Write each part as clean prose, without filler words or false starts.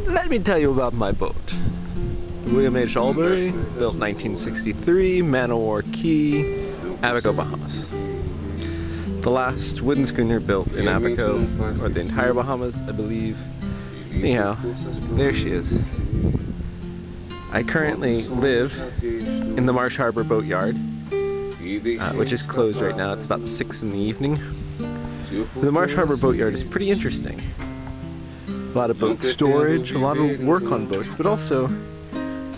let me tell you about my boat. William H. Albury, built 1963, Man O' War Key, Abaco, Bahamas. The last wooden schooner built in Abaco, or the entire Bahamas, I believe. Anyhow, there she is. I currently live in the Marsh Harbor Boatyard, which is closed right now. It's about 6 in the evening. The Marsh Harbor Boatyard is pretty interesting. A lot of boat storage, a lot of work on boats, but also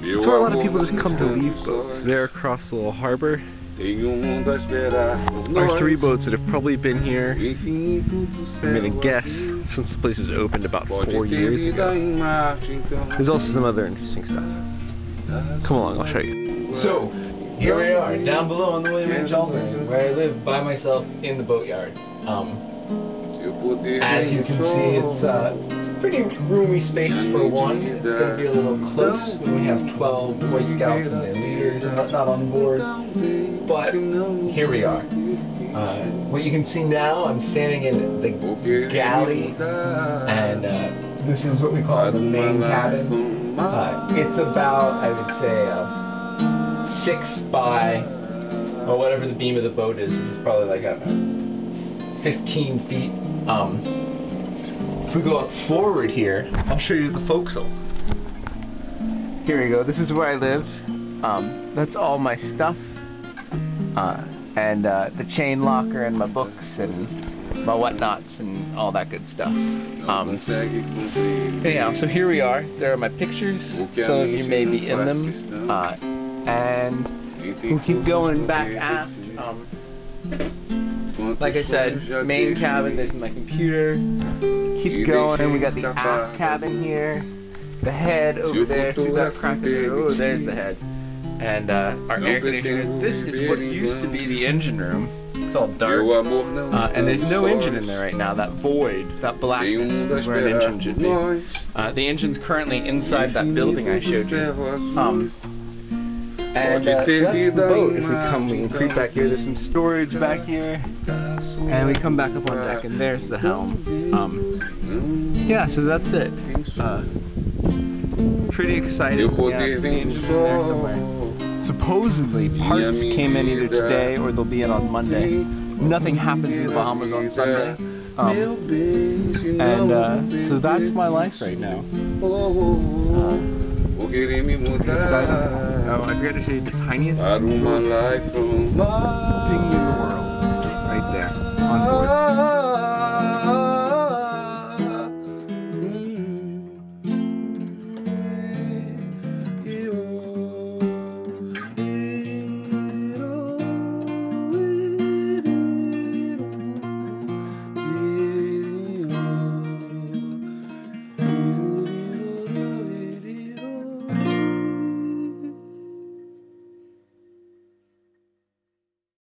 it's where a lot of people just come to leave boats. There across the little harbor are 3 boats that have probably been here, I'm gonna guess, since the place was opened about 4 years ago. There's also some other interesting stuff. Come along, I'll show you. So, here we are, down below on the William H. Albury, where I live by myself in the boatyard. As you can see, it's pretty roomy space for one. It's going to be a little close when we have 12 Boy Scouts and their leaders and whatnot on board. But here we are. What you can see now, I'm standing in the galley, and this is what we call the main cabin. It's about, I would say, 6 by, or whatever the beam of the boat is. It's probably like, I don't know, 15 feet. If we go up forward here, I'll show you the forecastle. Here we go, this is where I live. That's all my stuff. And the chain locker and my books and my whatnots and all that good stuff. Anyhow, so here we are. There are my pictures. Some of you may be in them. And we'll keep going back aft. Like I said, main cabin, there's my computer. Keep going, we got the aft cabin here. The head over there, through that crack there. Oh, there's the head. And our air conditioner. This is what used to be the engine room. It's all dark. And there's no engine in there right now. That void, that blackness is where an engine should be. The engine's currently inside that building I showed you. And so that's the boat. If we come, we can creep back here. There's some storage back here. And we come back up on deck, and there's the helm. Yeah, so that's it. Pretty exciting. Yeah, the engine in there somewhere. Supposedly, parts came in either today or they'll be in on Monday. Nothing happens in the Bahamas on Sunday. So that's my life right now. Exciting. Oh, I forgot to show you the tiniest dinghy in the world. Right there, on board.